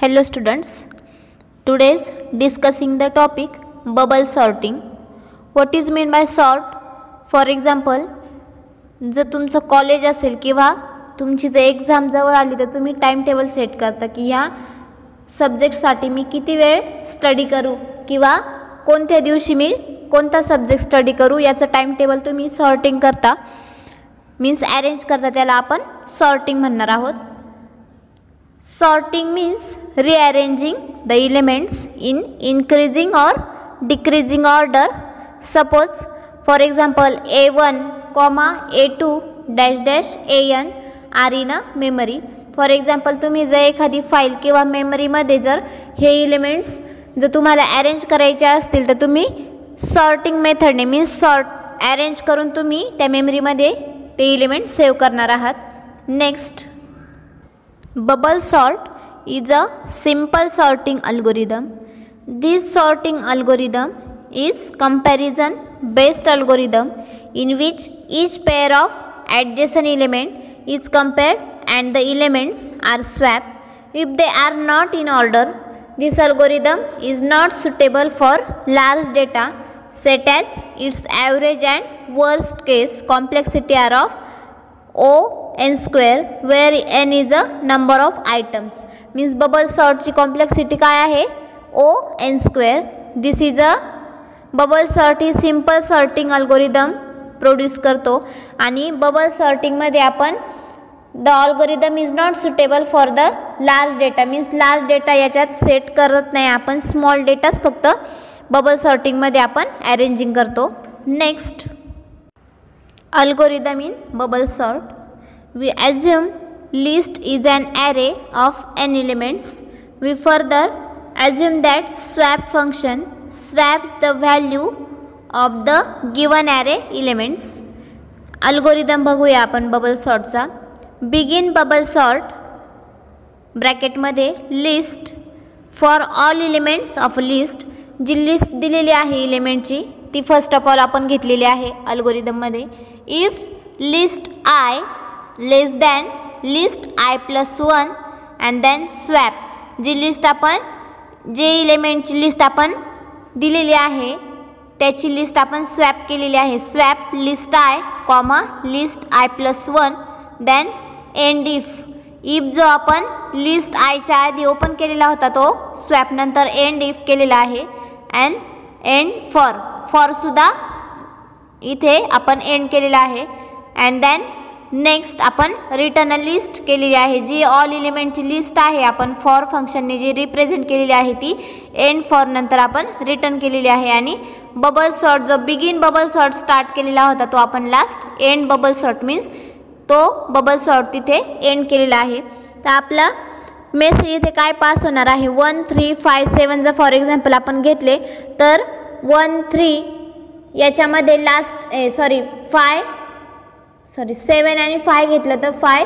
Hello students, today's discussing the topic bubble sorting. What is mean by sort? For example, जर तुमचं college असेल किंवा तुमची जर एक्झाम जवळ आली तर तुम्ही टाइम टेबल सेट करता की ह्या सब्जेक्टसाठी मी किती वेळ स्टडी करू किंवा कोणत्या दिवशी मी कोणता सब्जेक्ट स्टडी करू याचं टाइम टेबल तुम्ही सॉर्टिंग करता, मीन्स अरेंज करता, त्याला आपण सॉर्टिंग म्हणणार आहोत. Sorting means rearranging the elements in increasing or decreasing order. Suppose, for example, A1, A2 dash dash AN are in a memory. For example, तुम्ही जर एखादी फाईल किंवा मेमरीमध्ये जर हे एलिमेंट्स जर तुम्हाला अरेंज करायचे असतील तर तुम्ही सॉर्टिंग मेथडने मीन्स अरेंज करून तुम्ही त्या मेमरीमध्ये ते एलिमेंट सेव्ह करणार आहात. Next, bubble sort is a simple sorting algorithm. This sorting algorithm is comparison based algorithm in which each pair of adjacent element is compared and the elements are swapped if they are not in order. This algorithm is not suitable for large data set as its average and worst case complexity are of O n square where n is a number of items. Means bubble sort ची complexity काय आहे? O n square. This is a bubble sort he simple sorting algorithm produce करतो आणि bubble sorting मध्ये आपण the algorithm is not suitable for the large data means large data याच्यात set करत नाही आपण, स्मॉल डेटाच फक्त bubble sorting मध्ये आपण अरेंजिंग करतो. Next, algorithm in bubble sort. We assume list is an array of n elements. We further assume that swap function swaps the value of the given array elements. Algorithm बघूया आपण bubble sortचा. Begin bubble sort bracket मध्ये list for all elements of list. जी list दिलेली आहे एलिमेंटची ती first of all आपण घेतलेली आहे अल्गोरिदम मध्ये. If list I less than list I plus 1 and then swap, जी लिस्ट आपण जे एलिमेंटची लिस्ट आपण दिलेली आहे त्याची लिस्ट आपण स्वॅप केलेली आहे. Swap list I comma list I plus 1 then end if जो आपण लिस्ट आयच्या आधी ओपन केलेला होता तो स्वॅप नंतर एंड इफ केलेला आहे. अँड एंड फॉरसुद्धा इथे आपण एंड केलेला आहे. अँड देन नेक्स्ट आपण रिटर्न लिस्ट केलेली आहे, जी ऑल एलिमेंटची लिस्ट आहे आपण फॉर फंक्शनने जी रिप्रेझेंट केलेली आहे ती एंड फॉर नंतर आपण रिटर्न केलेली आहे. आणि बबल सॉर्ट जो बिगिन बबल सॉर्ट स्टार्ट केलेला होता तो आपण last end bubble sort means तो बबल सॉर्ट तिथे एंड केलेला आहे. तर आपला मेसेज इथे काय पास होणार आहे? 1 3 5 7 जर फॉर एक्झाम्पल आपण घेतले तर 1 3 याच्यामध्ये लास्ट 7 आणि 5 घेतलं तर 5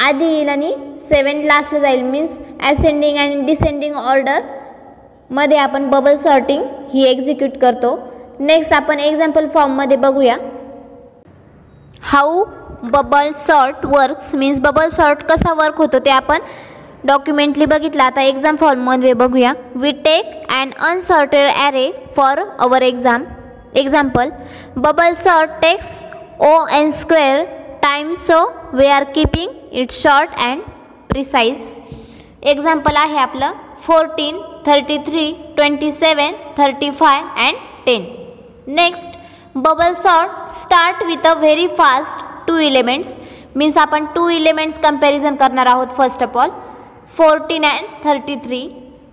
आधी येईल आणि 7 लास्टला जाईल. मीन्स असेंडिंग आणि डिसेंडिंग ऑर्डर मध्ये आपण बबल सॉर्टिंग ही एक्झिक्यूट करतो. नेक्स्ट आपण एक्झाम्पल फॉर्ममध्ये बघूया how bubble sort works. Means bubble sort कसा वर्क होतो ते आपण डॉक्युमेंटली बघितलं. आता एक्झाम फॉर्ममध्ये बघूया. We take an unsorted array for our example bubble sort takes O n square times, so we are keeping it short and precise. Example आहे आपलं 14 33 27 35 and 10. Next, bubble sort start with a very fast 2 elements. Means आपण 2 elements comparison करणार आहोत. First of all 14 and 33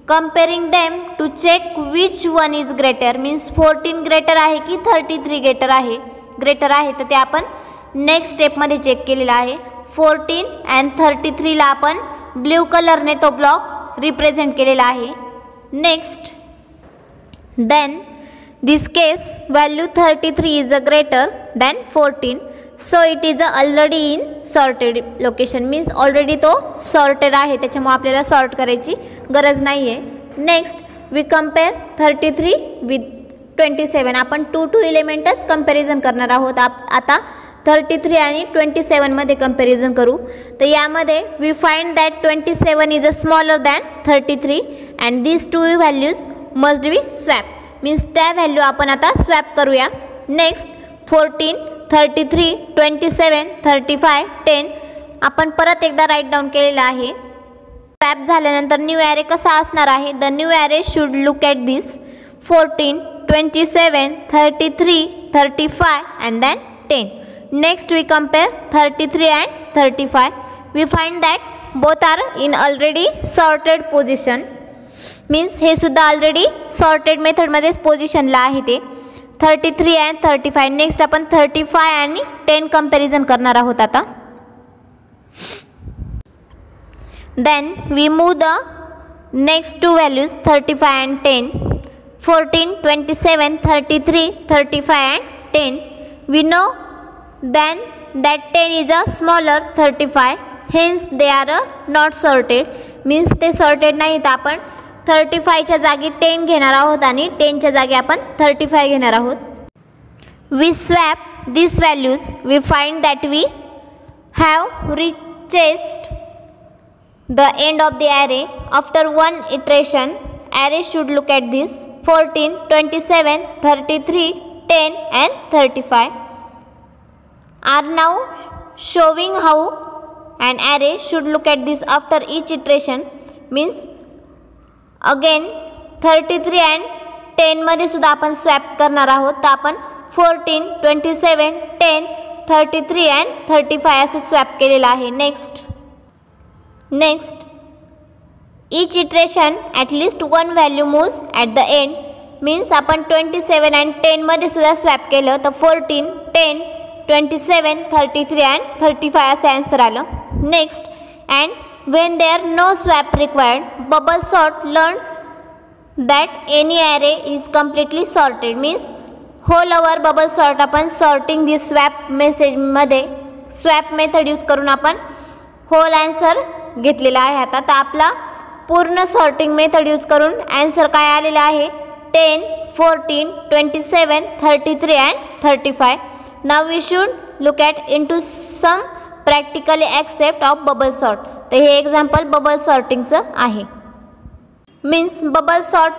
comparing them to check which one is greater. Means 14 greater आहे की 33 greater आहे तर ते आपण नेक्स्ट स्टेपमध्ये चेक केलेला आहे. 14 and 33 ला आपण ब्ल्यू कलरने तो ब्लॉक रिप्रेझेंट केलेला आहे. Next, then this case value 33 is a greater than 14, so it is already in sorted location. Means already तो सॉर्टेड आहे त्याच्यामुळे आपल्याला सॉर्ट करायची गरज नाही आहे. Next, we compare 33 with 27. आपण 2 एलिमेंटच कंपॅरिझन करणार आहोत. आता 33 आणि 27 मध्ये कंपॅरिझन करू. तर यामध्ये we find that 27 is a smaller than 33 and these two values must be swap. Means त्या व्हॅल्यू आपण आता स्वॅप करूया. नेक्स्ट 14, 33, 27, 35, 10 आपण परत एकदा राईट डाऊन केलेला आहे. स्वॅप झाल्यानंतर न्यू ॲरे कसा असणार आहे. The new array should look at this 14, 27, 33, 35 and then 10. Next we compare 33 and 35. We find that both are in already sorted position. Means हे सुद्धा ऑलरेडी सॉर्टेड मेथडमध्येच पोझिशनला आहे ते 33 and 35. नेक्स्ट आपण 35 आणि 10 कंपॅरिझन करणार आहोत आता. Then we move the next two values 35 and 10. 14, 27, 33, 35 and 10. We know then that 10 is a smaller 35. Hence they are not sorted. Means ते sorted नाही. तर आपण 35 च्या जागी 10 घेणार आहोत आणि 10 च्या जागी आपण 35 घेणार आहोत. We swap these values. We find that we have reached the end of the array. After one iteration, array should look at this 14, 27, 33, 10 and 35 are now showing how an array should look at this after each iteration. Means again 33 and 10 मध्ये सुद्धा आपण swap करणार आहोत. तर आपण 14, 27, 10, 33 and 35 असे swap केलेला आहे. Next each iteration at least one value moves at the end. Means आपण 27 and 10 मध्ये सुद्धा स्वॅप केलं तर 14, 10, 27, 33 and 35 असे आन्सर आलं. Next and when there no swap required, bubble sort learns that any array is completely sorted. Means whole our bubble sort आपण sorting this swap message मध्ये swap method use करून आपण hole answer घेतलेला आहे. आता तर आपला पूर्ण सॉर्टिंग मेथड यूज करून आन्सर काय आलेला आहे 10, 14, 27, 33 and 35. Now we should look at into some practically accept of bubble sort. तर हे एक्झाम्पल बबल सॉर्टिंगचं आहे. मीन्स बबल सॉर्ट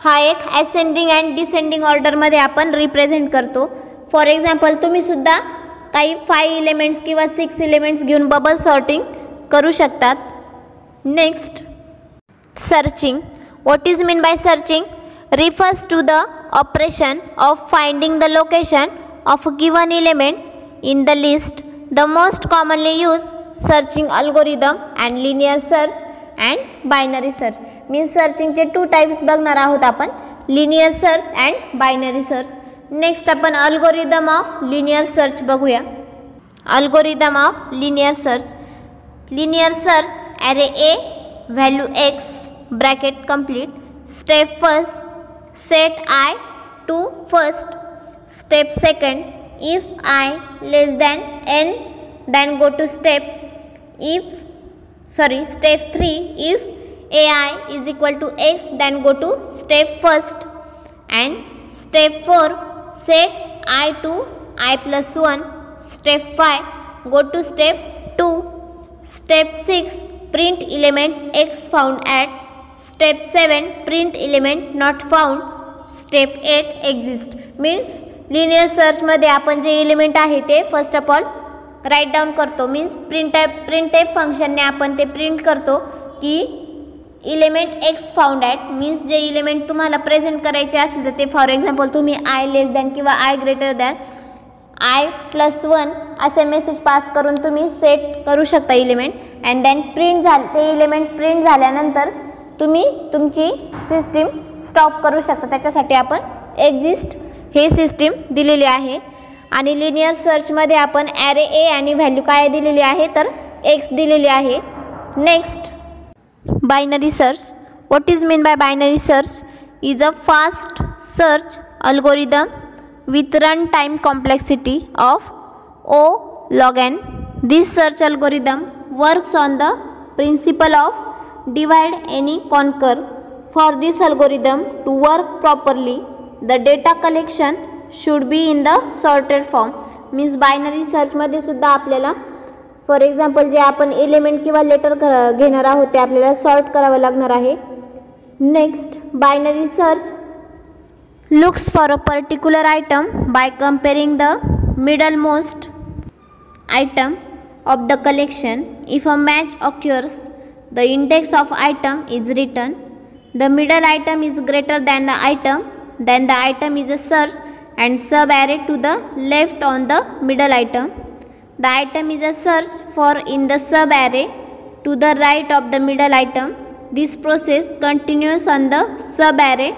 हा एक असेंडिंग अँड डिसेंडिंग ऑर्डरमध्ये आपण रिप्रेझेंट करतो. फॉर एक्झाम्पल तुम्ही सुद्धा काही 5 एलिमेंट्स किंवा 6 एलिमेंट्स घेऊन बबल सॉर्टिंग करू शकतात. Next searching. What is mean by searching? Refers to the operation of finding the location of a given element in the list. The most commonly used searching algorithm and linear search and binary search. Means searching चे 2 types बघणार आहोत आपण, linear search and binary search. Next आपण algorithm of linear search बघूया. Algorithm of linear search. Linear search array A value x bracket complete. Step first, set I to first. Step second, if I less than n then go to step 3, if ai is equal to x then go to step first. And step 4, set I to I plus 1. Step 5, go to step 2. Step 6, print element x found at. Step 7, print element not found. Step 8, exist. Means linear सर्चमध्ये आपण जे element आहे ते first of all write down करतो. Means printf फंक्शनने आपण ते print करतो की element x found at. Means जे एलिमेंट तुम्हाला प्रेझेंट करायचे असतील तर ते फॉर एक्झाम्पल तुम्ही आय लेस दॅन किंवा I greater than I plus 1 असे मेसेज पास करून तुम्ही सेट करू शकता एलिमेंट. अँड दॅन प्रिंट ते एलिमेंट प्रिंट झाल्यानंतर तुम्ही तुमची सिस्टीम स्टॉप करू शकता. त्याच्यासाठी आपण एक्झिस्ट हे सिस्टीम दिलेली आहे. आणि लिनियर सर्चमध्ये आपण ॲरे ए आणि व्हॅल्यू काय दिलेली आहे तर एक्स दिलेली आहे. Next binary search. What is mean by binary search? Is a fast search algorithm with runtime complexity of O log n. This search algorithm works on the principle of divide and conquer. For this algorithm to work properly, the data collection should be in the sorted form. Means binary सर्चमध्ये सुद्धा आपल्याला for example जे आपण element किंवा letter घेणार आहोत ते आपल्याला सॉर्ट करावं लागणार आहे. Next, binary search looks for a particular item by comparing the middlemost item of the collection. If a match occurs, the index of item is written. The middle item is greater than the item, then the item is a search and sub-array to the left on the middle item. The item is a search for in the sub-array to the right of the middle item. This process continues on the sub-array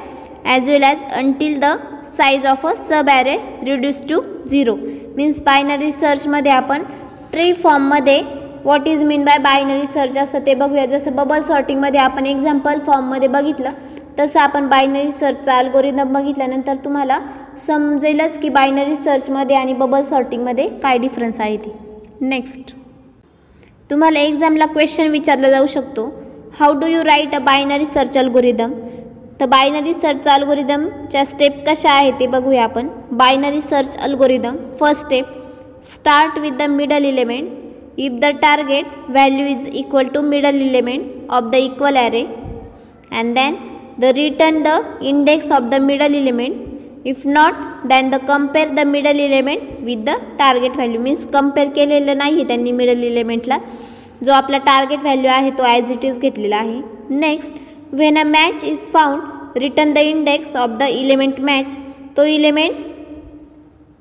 as well as until the size of a sub-array reduced to 0. Means binary सर्चमध्ये आपण tree फॉर्ममध्ये what is mean by binary search असतं ते बघूया. जसं bubble सॉर्टिंगमध्ये आपण example फॉर्ममध्ये बघितलं तसं आपण बायनरी सर्चचा अल्गोरिदम बघितल्यानंतर तुम्हाला समजेलच की बायनरी सर्चमध्ये आणि बबल सॉर्टिंगमध्ये काय डिफरन्स आहे ते. नेक्स्ट, तुम्हाला एक्झामला क्वेश्चन विचारला जाऊ शकतो, how do you write a binary search algorithm. तर बायनरी सर्च अल्गोरिदमच्या स्टेप कशा आहेत ते बघूया आपण. Binary search algorithm, first step, start with the middle element if the target value is equal to middle element of the equal array and then the return the index of the middle element. If not then the compare the middle element with the target value. Means compare केलेलं नाही त्यांनी middle एलिमेंटला, जो आपला target value आहे तो as it is घेतलेला आहे. Next, when a match is found return the index of the element match. तो इलेमेंट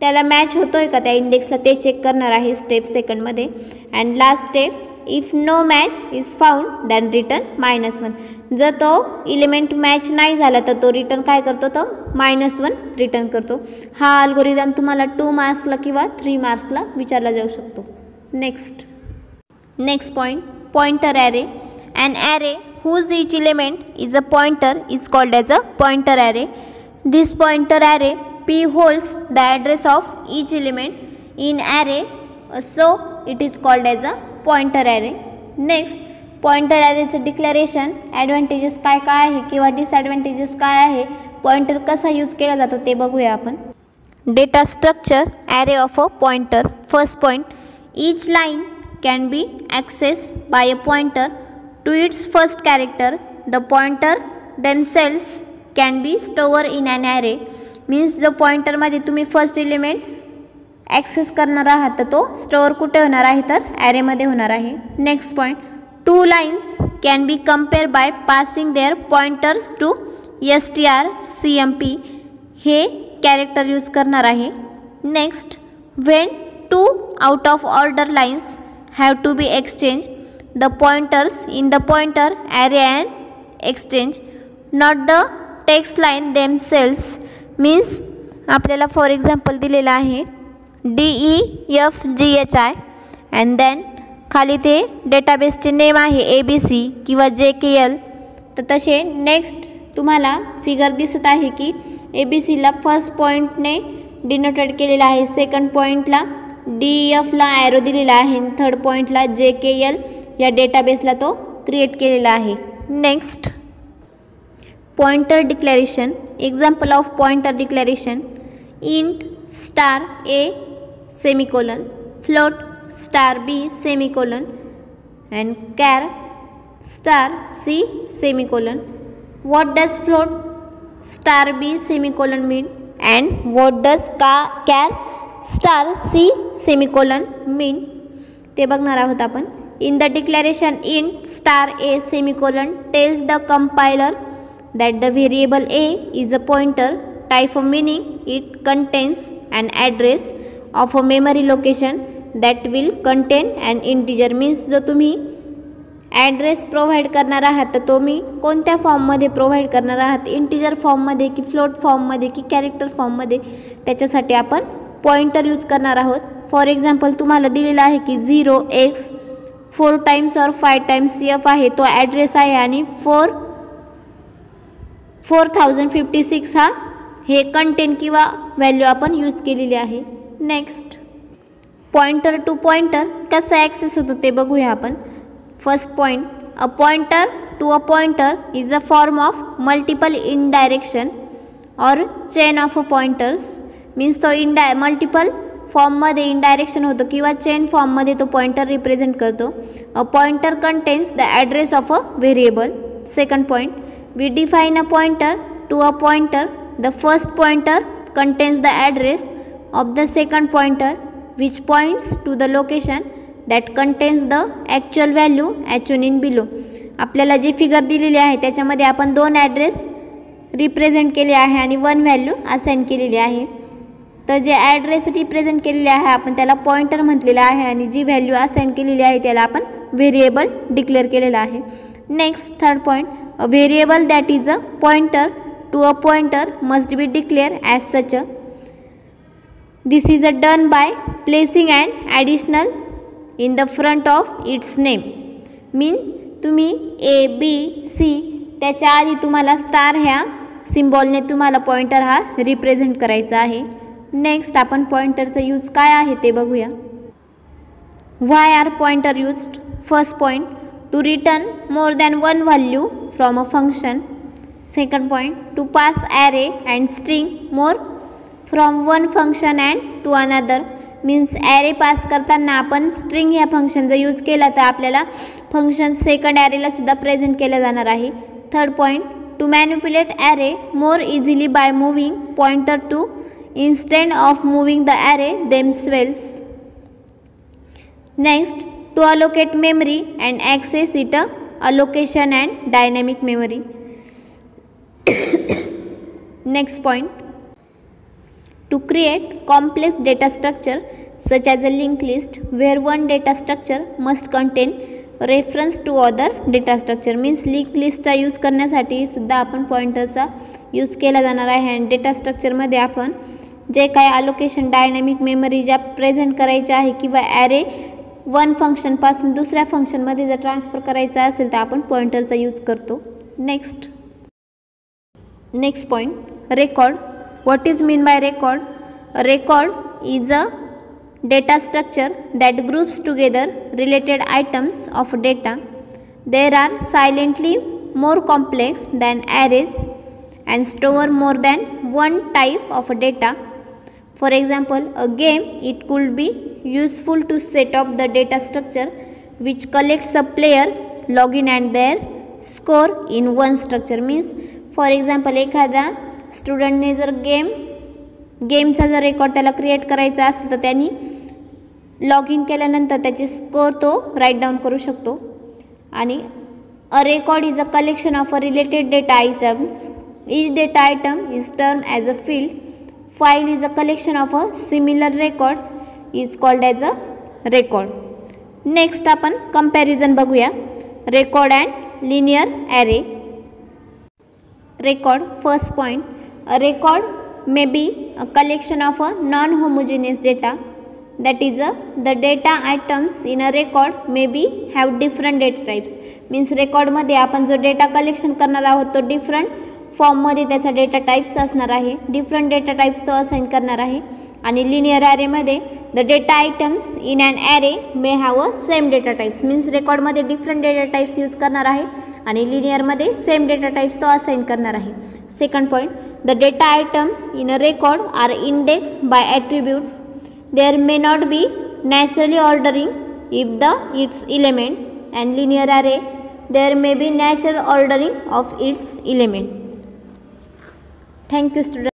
त्याला मॅच होतोय का त्या इंडेक्सला ते चेक करणार आहे स्टेप सेकंडमध्ये. And last step, if no match is found then return -1. जर तो इलेमेंट मॅच नाही झाला तर तो रिटर्न काय करतो, तो -1 रिटर्न करतो. हा अल्गोरिदम तुम्हाला 2 मार्क्सला किंवा 3 मार्क्सला विचारला जाऊ शकतो. Next point, pointer array. An array whose each element is a pointer is called as a pointer array. This pointer array P holds the address of each element in array, so it is called as a pointer array. Next, pointer array चे declaration, advantages काय काय आहे किंवा disadvantages काय आहे, pointer कसा use केला जातो ते बघूया आपण. Data structure array of a pointer. First point, each line can be accessed by a pointer to its first character. The pointer themselves can be stored in an array. Means जो पॉइंटरमध्ये तुम्ही first element access करणार आहात तर तो store कुठे होणार आहे, तर ॲरेमध्ये होणार आहे. Next point, 2 lines can be compare by passing their pointers to strcmp. हे कॅरेक्टर यूज करणार आहे. Next, when 2 out of order lines have to be exchange the pointers in the pointer array and exchange, not the text line themselves. means आपल्याला for example दिलेला आहे DEFGHI and then खाली ते डेटाबेसचे name आहे ABC किंवा JKL. तर तसे next तुम्हाला फिगर दिसत आहे की ABCला फर्स्ट पॉईंटने डिनोटेड केलेला आहे, सेकंड पॉईंटला DEFला ॲरो दिलेला आहे, थर्ड पॉईंटला JKL या डेटाबेसला तो क्रिएट केलेला आहे. Next, pointer declaration. Example of pointer declaration, int star A semicolon, float star B semicolon and char star C semicolon. What does float star B semicolon mean and what does char star C semicolon mean ते बघणार आहोत आपण. In the declaration, int star A semicolon tells the compiler that the variable A is a pointer type of, meaning it contains an address of a memory location that will contain an integer. means जो तुम्ही address provide करणार आहात तर तुम्ही कोणत्या फॉर्ममध्ये provide करणार आहात, इंटिजर फॉर्ममध्ये की फ्लोट फॉर्ममध्ये की कॅरेक्टर फॉर्ममध्ये, त्याच्यासाठी आपण पॉइंटर यूज करणार आहोत. फॉर एक्झाम्पल तुम्हाला दिलेला आहे की 0x 4 टाइम्स और 5 टाइम्स F आहे, तो ॲड्रेस आहे आणि 4056 हा हे कंटेंट किंवा व्हॅल्यू आपण यूज केलेली आहे. नेक्स्ट, पॉइंटर टू पॉइंटर कसा ॲक्सेस होतो ते बघूया आपण. First point, a pointer to a pointer is a form of multiple indirection or chain of a pointers. Means तो मल्टिपल फॉर्ममध्ये इनडायरेक्शन होतो किंवा चेन फॉर्ममध्ये तो पॉइंटर रिप्रेझेंट करतो. A pointer contains the address of a variable. Second point, we define a pointer to a pointer. The first pointer contains the address of the second pointer which points to the location that contains the actual value shown in below. आपल्याला जी figure दिलेली आहे त्याच्यामध्ये आपण दोन address represent केले आहे आणि one value assign केलेली आहे. तर जे ॲड्रेस रिप्रेझेंट केलेले आहे आपण त्याला पॉइंटर म्हटलेलं आहे आणि जी व्हॅल्यू असाइन केलेली आहे त्याला आपण व्हेरिएबल डिक्लेअर केलेला आहे. Next third point, a variable that is a pointer to a pointer must be declared as such a. This is done by placing an additional in the front of its name. मीन तुम्ही A B C त्याच्या आधी तुम्हाला star ह्या सिम्बॉलने तुम्हाला pointer हा represent करायचा आहे. Next आपण पॉइंटरचा यूज काय आहे ते बघूया. Why are pointer used? First point, to return more than one value from a function. Second point, to pass array and string more from one function and to another. Means array pass करताना आपण string ह्या फंक्शनचा use केला तर आपल्याला function second ॲरेला सुद्धा present केलं जाणार आहे. Third point, to manipulate array more easily by moving pointer to instead of moving the array themselves. Next, to allocate memory and access it allocation and dynamic memory. Next point, to create complex data structure such as a linked list where one data structure must contain reference to other data structure. Means link लिस्टचा use करण्यासाठी सुद्धा आपण पॉइंटरचा use केला जाणार आहे. आणि data स्ट्रक्चरमध्ये आपण जे काय अलोकेशन डायनॅमिक मेमरी ज्या प्रेझेंट करायच्या आहे किंवा ॲरे वन फंक्शनपासून दुसऱ्या फंक्शनमध्ये जर ट्रान्सफर करायचा असेल तर आपण पॉइंटरचा यूज करतो. Next point, record. What is mean by record? A record is a data structure that groups together related items of data. They are silently more complex than arrays and store more than one type of data. For example, a game, it could be useful to set up the data structure which collects a player login and their score in one structure. Means for example एखाद्या स्टुडंटने जर गेमचा जर record त्याला create करायचा असेल तर त्यांनी log in केल्यानंतर त्याची स्कोअर तो राईट डाऊन करू शकतो. आणि a record is a collection of a related data items. Each data item is term as a field. File is a collection of a similar records is called as a record. Next आपण comparison बघूया. Record and linear array. Record. First point, a record may be a collection of a non-homogeneous data. That is, the data items in a record may be have different data types. Means record मध्ये आपण जो data collection करणार आहोत तो different फॉर्ममध्ये त्याचा data types असणार आहे. डिफरंट डेटा टाइप्स तो असाइन करणार आहे. आणि लिनियर ॲरेमध्ये the data items in an array may have a same data types. Means रेकॉर्डमध्ये डिफरंट डेटा टाइप्स यूज करणार आहे आणि लिनियरमध्ये सेम डेटा टाइप्स तो असाइन करणार आहे. Second point, the data items in a record are index by attributes. There may not be naturally ordering if the its element. And linear array there may be natural ordering of its element. Thank you student.